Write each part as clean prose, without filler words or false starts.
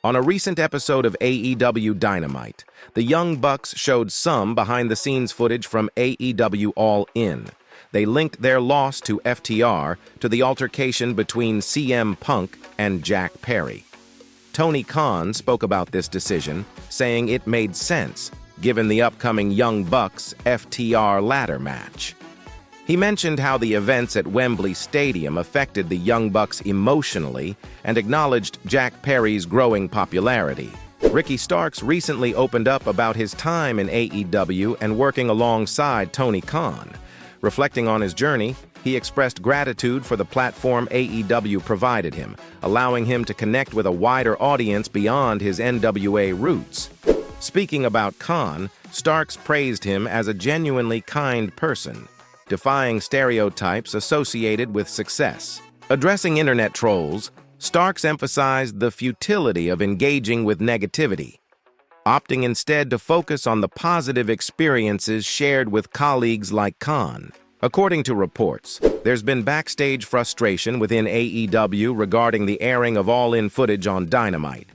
On a recent episode of AEW Dynamite, the Young Bucks showed some behind-the-scenes footage from AEW All-In. They linked their loss to FTR to the altercation between CM Punk and Jack Perry. Tony Khan spoke about this decision, saying it made sense, given the upcoming Young Bucks FTR ladder match. He mentioned how the events at Wembley Stadium affected the Young Bucks emotionally and acknowledged Jack Perry's growing popularity. Ricky Starks recently opened up about his time in AEW and working alongside Tony Khan. Reflecting on his journey, he expressed gratitude for the platform AEW provided him, allowing him to connect with a wider audience beyond his NWA roots. Speaking about Khan, Starks praised him as a genuinely kind person, defying stereotypes associated with success. Addressing internet trolls, Starks emphasized the futility of engaging with negativity, opting instead to focus on the positive experiences shared with colleagues like Khan. According to reports, there's been backstage frustration within AEW regarding the airing of All-In footage on Dynamite.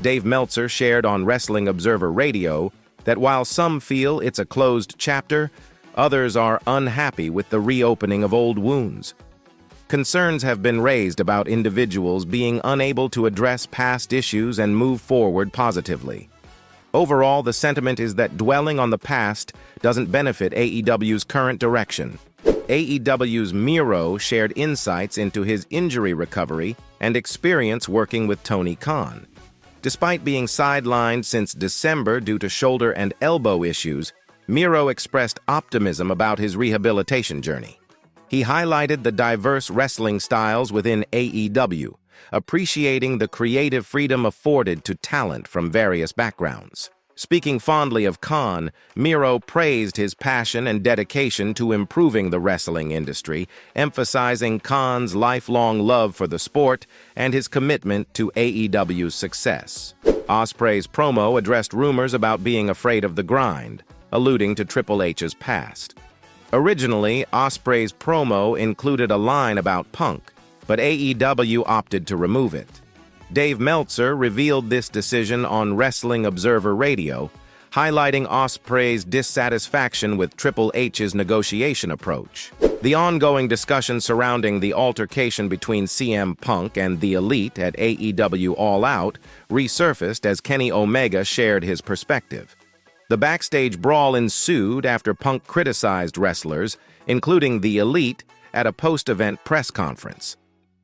Dave Meltzer shared on Wrestling Observer Radio that while some feel it's a closed chapter, others are unhappy with the reopening of old wounds. Concerns have been raised about individuals being unable to address past issues and move forward positively. Overall, the sentiment is that dwelling on the past doesn't benefit AEW's current direction. AEW's Miro shared insights into his injury recovery and experience working with Tony Khan. Despite being sidelined since December due to shoulder and elbow issues, Miro expressed optimism about his rehabilitation journey. He highlighted the diverse wrestling styles within AEW, appreciating the creative freedom afforded to talent from various backgrounds. Speaking fondly of Khan, Miro praised his passion and dedication to improving the wrestling industry, emphasizing Khan's lifelong love for the sport and his commitment to AEW's success. Ospreay's promo addressed rumors about being afraid of the grind, alluding to Triple H's past. Originally, Ospreay's promo included a line about Punk, but AEW opted to remove it. Dave Meltzer revealed this decision on Wrestling Observer Radio, highlighting Ospreay's dissatisfaction with Triple H's negotiation approach. The ongoing discussion surrounding the altercation between CM Punk and the Elite at AEW All Out resurfaced as Kenny Omega shared his perspective. The backstage brawl ensued after Punk criticized wrestlers, including the Elite, at a post-event press conference.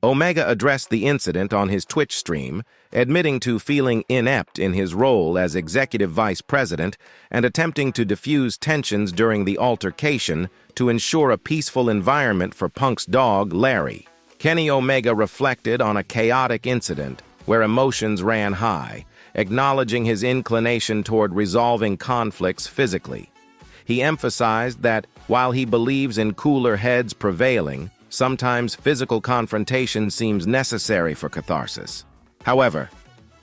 Omega addressed the incident on his Twitch stream, admitting to feeling inept in his role as executive vice president and attempting to diffuse tensions during the altercation to ensure a peaceful environment for Punk's dog, Larry. Kenny Omega reflected on a chaotic incident where emotions ran high, acknowledging his inclination toward resolving conflicts physically. He emphasized that, while he believes in cooler heads prevailing, sometimes physical confrontation seems necessary for catharsis. However,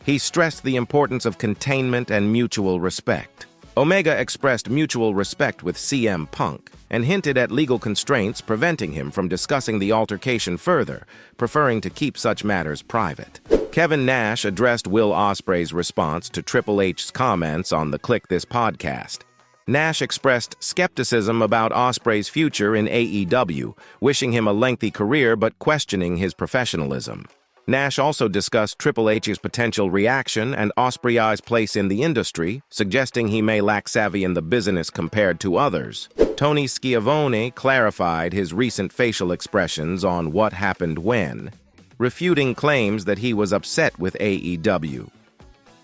he stressed the importance of containment and mutual respect. Omega expressed mutual respect with CM Punk and hinted at legal constraints preventing him from discussing the altercation further, preferring to keep such matters private. Kevin Nash addressed Will Ospreay's response to Triple H's comments on the Click This podcast. Nash expressed skepticism about Ospreay's future in AEW, wishing him a lengthy career but questioning his professionalism. Nash also discussed Triple H's potential reaction and Ospreay's place in the industry, suggesting he may lack savvy in the business compared to others. Tony Schiavone clarified his recent facial expressions on What Happened When, refuting claims that he was upset with AEW.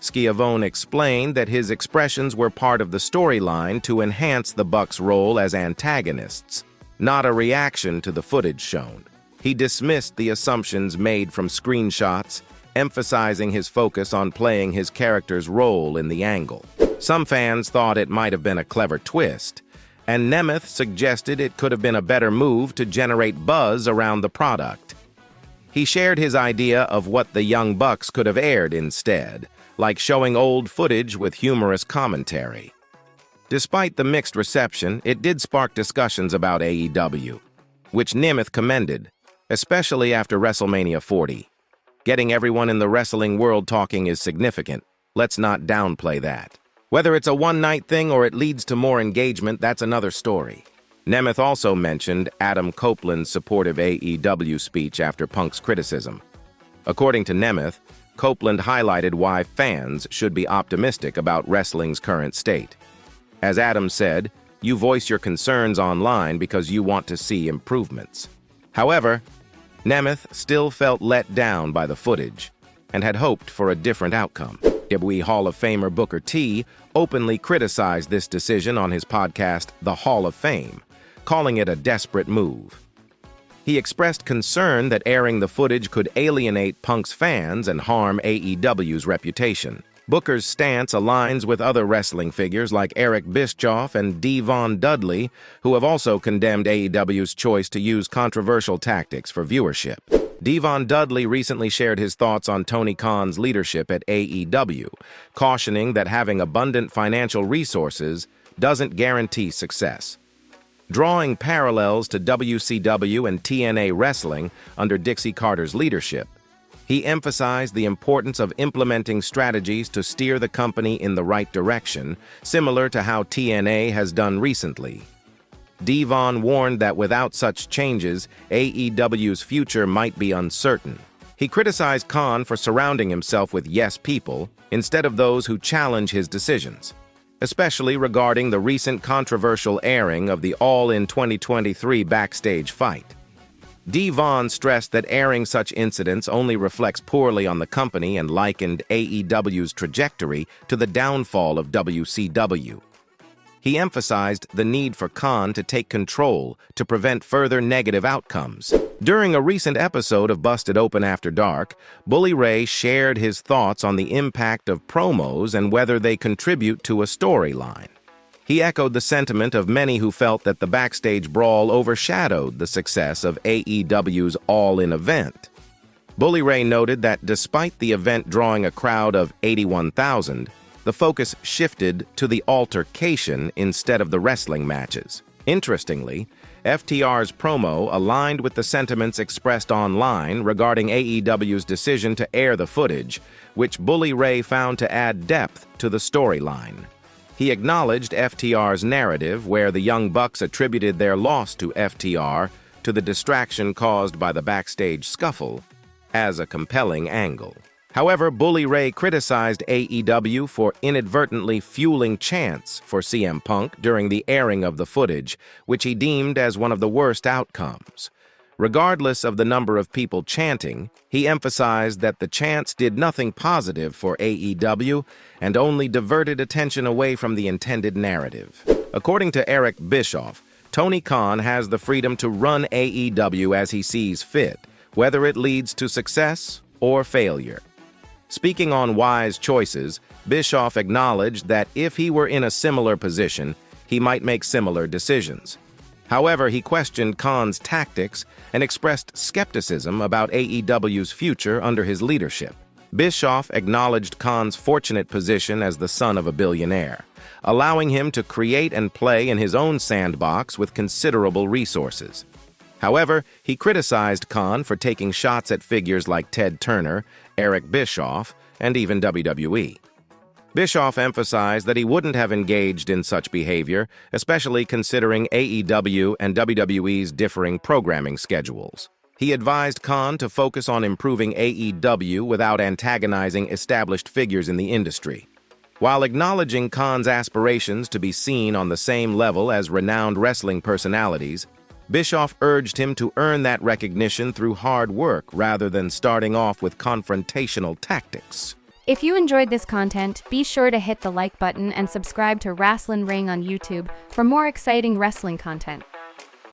Schiavone explained that his expressions were part of the storyline to enhance the Bucks' role as antagonists, not a reaction to the footage shown. He dismissed the assumptions made from screenshots, emphasizing his focus on playing his character's role in the angle. Some fans thought it might have been a clever twist, and Nemeth suggested it could have been a better move to generate buzz around the product. He shared his idea of what the Young Bucks could have aired instead, like showing old footage with humorous commentary. Despite the mixed reception, it did spark discussions about AEW, which Nemeth commended, especially after WrestleMania 40. Getting everyone in the wrestling world talking is significant. Let's not downplay that. Whether it's a one-night thing or it leads to more engagement, that's another story. Nemeth also mentioned Adam Copeland's supportive AEW speech after Punk's criticism. According to Nemeth, Copeland highlighted why fans should be optimistic about wrestling's current state. As Adam said, you voice your concerns online because you want to see improvements. However, Nemeth still felt let down by the footage and had hoped for a different outcome. WWE Hall of Famer Booker T openly criticized this decision on his podcast, The Hall of Fame, calling it a desperate move. He expressed concern that airing the footage could alienate Punk's fans and harm AEW's reputation. Booker's stance aligns with other wrestling figures like Eric Bischoff and Devon Dudley, who have also condemned AEW's choice to use controversial tactics for viewership. Devon Dudley recently shared his thoughts on Tony Khan's leadership at AEW, cautioning that having abundant financial resources doesn't guarantee success. Drawing parallels to WCW and TNA wrestling under Dixie Carter's leadership, he emphasized the importance of implementing strategies to steer the company in the right direction, similar to how TNA has done recently. Devon warned that without such changes, AEW's future might be uncertain. He criticized Khan for surrounding himself with yes people instead of those who challenge his decisions, especially regarding the recent controversial airing of the All-In 2023 Backstage fight. Devon stressed that airing such incidents only reflects poorly on the company and likened AEW's trajectory to the downfall of WCW. He emphasized the need for Khan to take control to prevent further negative outcomes. During a recent episode of Busted Open After Dark, Bully Ray shared his thoughts on the impact of promos and whether they contribute to a storyline. He echoed the sentiment of many who felt that the Backstage brawl overshadowed the success of AEW's All-In event. Bully Ray noted that despite the event drawing a crowd of 81,000, the focus shifted to the altercation instead of the wrestling matches. Interestingly, FTR's promo aligned with the sentiments expressed online regarding AEW's decision to air the footage, which Bully Ray found to add depth to the storyline. He acknowledged FTR's narrative, where the Young Bucks attributed their loss to FTR to the distraction caused by the backstage scuffle, as a compelling angle. However, Bully Ray criticized AEW for inadvertently fueling chants for CM Punk during the airing of the footage, which he deemed as one of the worst outcomes. Regardless of the number of people chanting, he emphasized that the chants did nothing positive for AEW and only diverted attention away from the intended narrative. According to Eric Bischoff, Tony Khan has the freedom to run AEW as he sees fit, whether it leads to success or failure. Speaking on wise choices, Bischoff acknowledged that if he were in a similar position, he might make similar decisions. However, he questioned Khan's tactics and expressed skepticism about AEW's future under his leadership. Bischoff acknowledged Khan's fortunate position as the son of a billionaire, allowing him to create and play in his own sandbox with considerable resources. However, he criticized Khan for taking shots at figures like Ted Turner, Eric Bischoff, and even WWE. Bischoff emphasized that he wouldn't have engaged in such behavior, especially considering AEW and WWE's differing programming schedules. He advised Khan to focus on improving AEW without antagonizing established figures in the industry. While acknowledging Khan's aspirations to be seen on the same level as renowned wrestling personalities, Bischoff urged him to earn that recognition through hard work rather than starting off with confrontational tactics. If you enjoyed this content, be sure to hit the like button and subscribe to Wrastlin' Ring on YouTube for more exciting wrestling content.